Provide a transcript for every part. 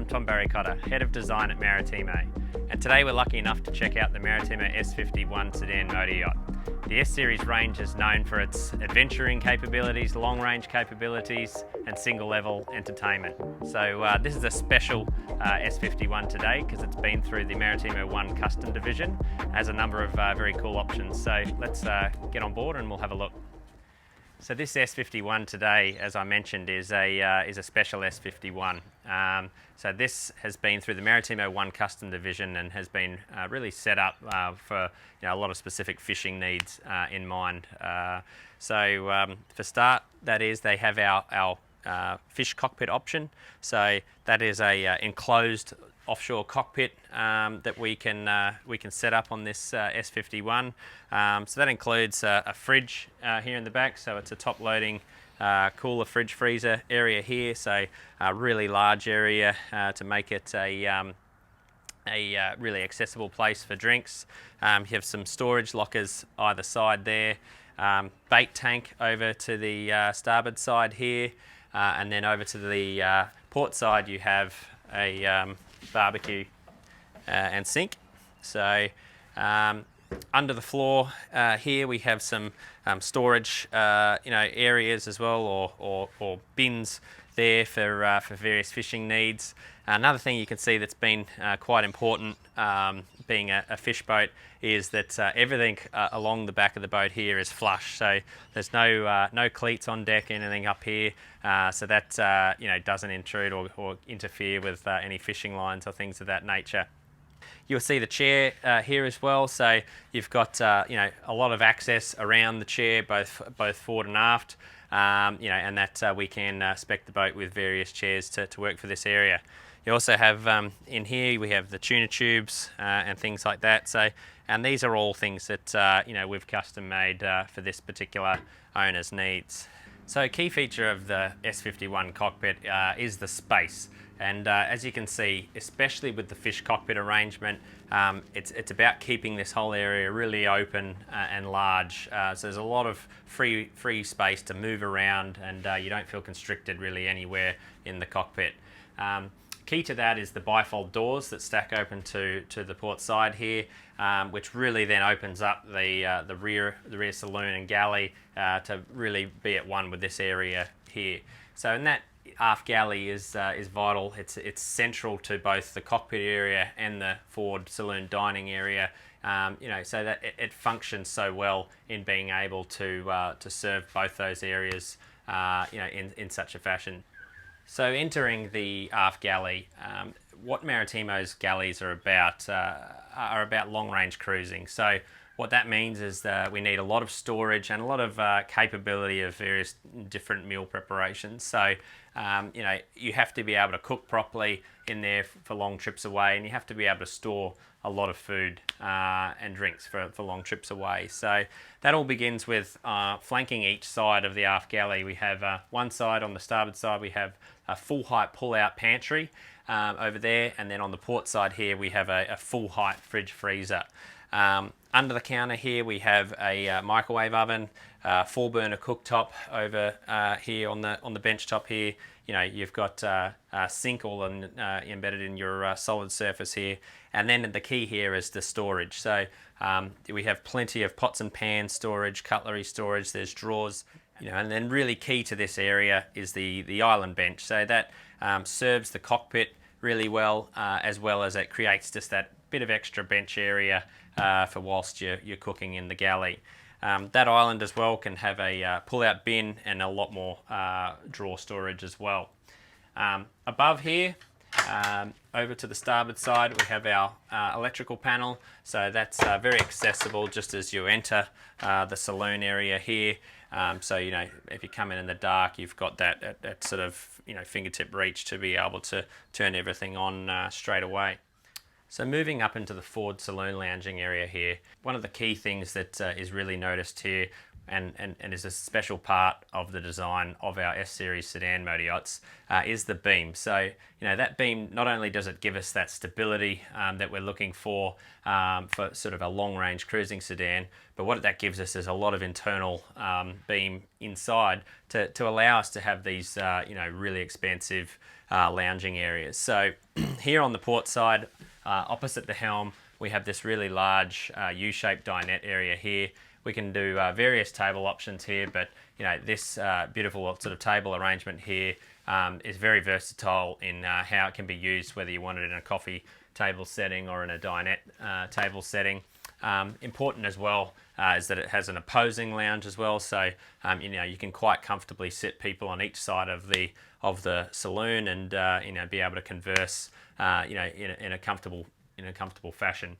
Tom Barry-Cotter, Head of Design at Maritimo, and today we're lucky enough to check out the Maritimo S51 Sedan motor yacht. The S-Series range is known for its adventuring capabilities, long-range capabilities and single-level entertainment. So this is a special S51 today because it's been through the Maritimo 1 custom division, has a number of very cool options. So let's get on board and we'll have a look. So this S51 today, as I mentioned, is a special S51. So this has been through the Maritimo 1 custom division and has been really set up for a lot of specific fishing needs in mind. For start, that is, they have our fish cockpit option. So that is a enclosed offshore cockpit that we can set up on this S51. So that includes a fridge here in the back, so it's a top loading cooler fridge freezer area here, so a really large area to make it a really accessible place for drinks. You have some storage lockers either side there, bait tank over to the starboard side here, and then over to the port side you have a barbecue and sink. So under the floor here we have some storage areas as well, or bins there for various fishing needs. Another thing you can see that's been quite important, being a fish boat, is that everything along the back of the boat here is flush. So there's no cleats on deck, anything up here, so that doesn't intrude or interfere with any fishing lines or things of that nature. You'll see the chair here as well, so you've got a lot of access around the chair, both forward and aft, and that we can spec the boat with various chairs to work for this area. You also have in here we have the tuna tubes and things like that. And these are all things that we've custom made for this particular owner's needs. So a key feature of the S51 cockpit is the space. And as you can see, especially with the fish cockpit arrangement, it's about keeping this whole area really open and large. So there's a lot of free space to move around, and you don't feel constricted really anywhere in the cockpit. Key to that is the bifold doors that stack open to the port side here, which really then opens up the rear saloon and galley to really be at one with this area here. So in that aft galley is vital. It's central to both the cockpit area and the forward saloon dining area. So that it functions so well in being able to serve both those areas, in such a fashion. So entering the aft galley, what Maritimo's galleys are about long-range cruising. So what that means is that we need a lot of storage and a lot of capability of various different meal preparations. So you have to be able to cook properly in there for long trips away, and you have to be able to store a lot of food and drinks for long trips away. So that all begins with flanking each side of the aft galley. We have one side, on the starboard side, we have a full height pull-out pantry over there, and then on the port side here we have a full height fridge freezer. Under the counter here we have a microwave oven, 4-burner cooktop over here on the bench top here. You've got a sink all embedded in your solid surface here, and then the key here is the storage. So we have plenty of pots and pans storage, cutlery storage, there's drawers, and then really key to this area is the island bench. So that serves the cockpit really well as it creates just that bit of extra bench area for whilst you're cooking in the galley. That island as well can have a pull-out bin and a lot more drawer storage as well. Above here, over to the starboard side, we have our electrical panel. So that's very accessible just as you enter the saloon area here. So if you come in the dark, you've got that sort of fingertip reach to be able to turn everything on straight away. So moving up into the forward saloon lounging area here, one of the key things that is really noticed here and is a special part of the design of our S-Series sedan motor yachts, is the beam. So, that beam, not only does it give us that stability that we're looking for sort of a long-range cruising sedan, but what that gives us is a lot of internal beam inside to allow us to have these, really expansive lounging areas. So here on the port side, opposite the helm, we have this really large U-shaped dinette area here. We can do various table options here, but this beautiful sort of table arrangement here is very versatile in how it can be used, whether you want it in a coffee table setting or in a dinette table setting. Important as well is that it has an opposing lounge as well, so you can quite comfortably sit people on each side of the saloon and be able to converse in a comfortable fashion.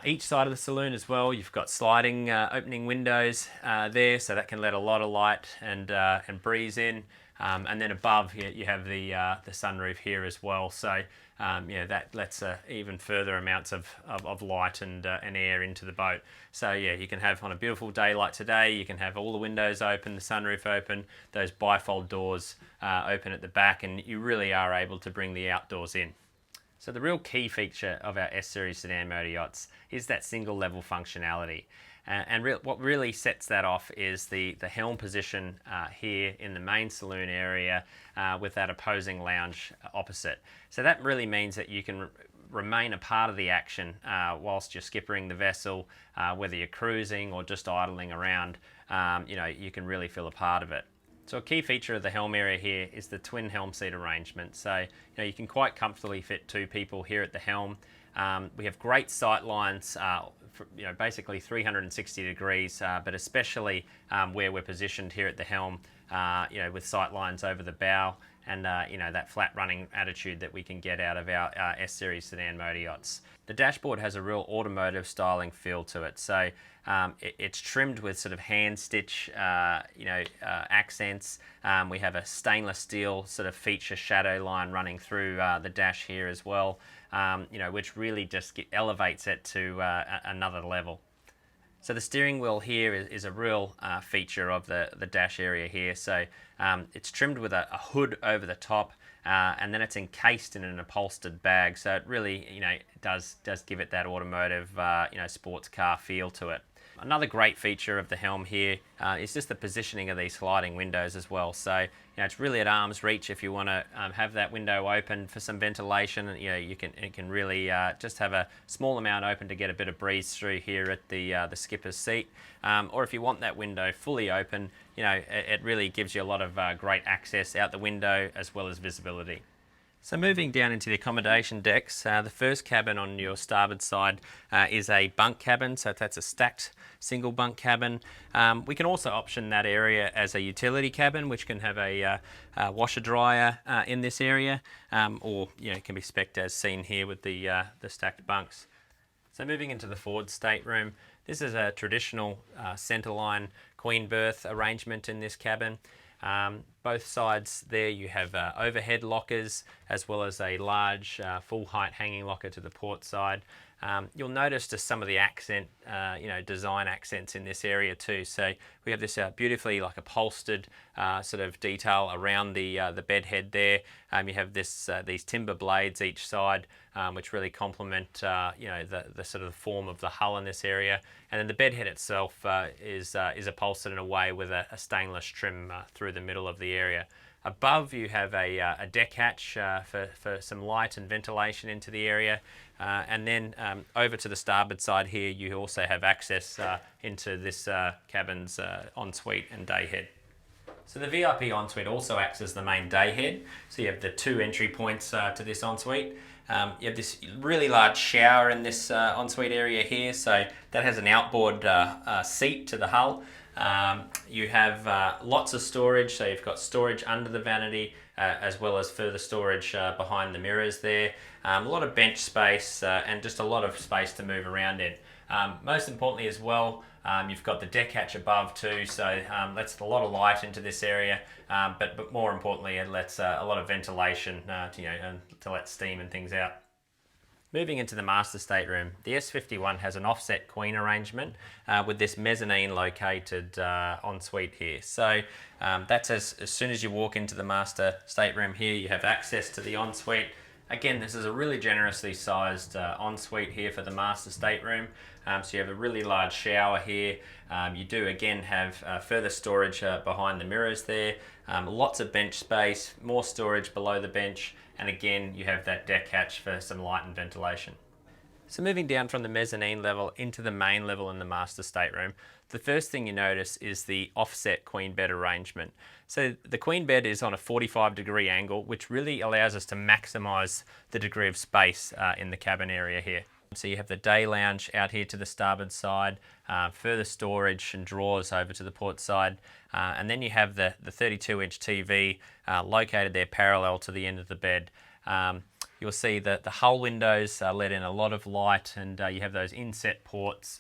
Each side of the saloon as well, you've got sliding opening windows there, so that can let a lot of light and breeze in. And then above you have the sunroof here as well, so that lets even further amounts of light and air into the boat. So you can have, on a beautiful day like today, you can have all the windows open, the sunroof open, those bifold doors open at the back, and you really are able to bring the outdoors in. So the real key feature of our S-Series sedan motor yachts is that single level functionality. What really sets that off is the helm position here in the main saloon area with that opposing lounge opposite. So that really means that you can remain a part of the action whilst you're skippering the vessel, whether you're cruising or just idling around, you can really feel a part of it. So a key feature of the helm area here is the twin helm seat arrangement. So you can quite comfortably fit two people here at the helm. We have great sight lines, basically 360 degrees, but especially where we're positioned here at the helm, with sight lines over the bow and that flat running attitude that we can get out of our S-Series sedan motor yachts. The dashboard has a real automotive styling feel to it, so it's trimmed with sort of hand stitch accents. We have a stainless steel sort of feature shadow line running through the dash here as well, which really just elevates it to another level. So the steering wheel here is a real feature of the dash area here. So it's trimmed with a hood over the top, and then it's encased in an upholstered bag. So it really, does give it that automotive, sports car feel to it. Another great feature of the helm here is just the positioning of these sliding windows as well. So it's really at arm's reach if you want to have that window open for some ventilation. It can really just have a small amount open to get a bit of breeze through here at the skipper's seat. Or if you want that window fully open, it really gives you a lot of great access out the window as well as visibility. So moving down into the accommodation decks, the first cabin on your starboard side is a bunk cabin, so that's a stacked single bunk cabin. We can also option that area as a utility cabin, which can have a washer dryer in this area, or it can be spec'd as seen here with the stacked bunks. So moving into the forward stateroom, this is a traditional centerline queen berth arrangement in this cabin. Both sides there you have overhead lockers as well as a large full height hanging locker to the port side. You'll notice just some of the accent, design accents in this area too. So we have this beautifully upholstered sort of detail around the bed head there. You have these timber blades each side, which really complement the sort of form of the hull in this area. And then the bed head itself is upholstered in a way with a stainless trim through the middle of the area. Above you have a deck hatch for some light and ventilation into the area, and then over to the starboard side here you also have access into this cabin's ensuite and day head. So the VIP ensuite also acts as the main day head, so you have the two entry points to this ensuite. You have this really large shower in this ensuite area here, so that has an outboard seat to the hull. You have lots of storage, so you've got storage under the vanity as well as further storage behind the mirrors there. A lot of bench space and just a lot of space to move around in. Most importantly as well, you've got the deck hatch above too, so lets a lot of light into this area, but more importantly it lets a lot of ventilation to let steam and things out. Moving into the master stateroom, the S51 has an offset queen arrangement with this mezzanine located ensuite here. So that's as soon as you walk into the master stateroom here, you have access to the ensuite. Again, this is a really generously sized ensuite here for the master stateroom. So you have a really large shower here. You do again have further storage behind the mirrors there. Lots of bench space, more storage below the bench, and again you have that deck hatch for some light and ventilation. So moving down from the mezzanine level into the main level in the master stateroom, the first thing you notice is the offset queen bed arrangement. So the queen bed is on a 45-degree angle, which really allows us to maximise the degree of space in the cabin area here. So you have the day lounge out here to the starboard side, further storage and drawers over to the port side, and then you have the 32-inch TV located there parallel to the end of the bed. You'll see that the hull windows let in a lot of light, and you have those inset ports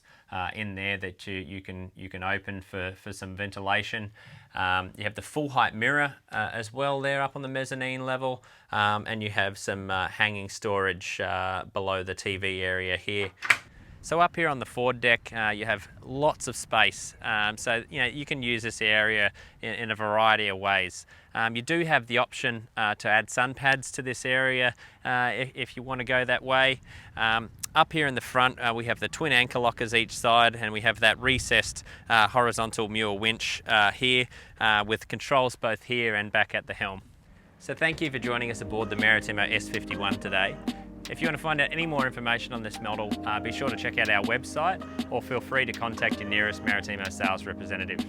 in there that you can open for some ventilation. You have the full height mirror as well there up on the mezzanine level, and you have some hanging storage below the TV area here. So up here on the foredeck, you have lots of space. So you can use this area in a variety of ways. You do have the option to add sun pads to this area if you want to go that way. Up here in the front, we have the twin anchor lockers each side, and we have that recessed horizontal Muir winch here with controls both here and back at the helm. So thank you for joining us aboard the Maritimo S51 today. If you want to find out any more information on this model, be sure to check out our website or feel free to contact your nearest Maritimo sales representative.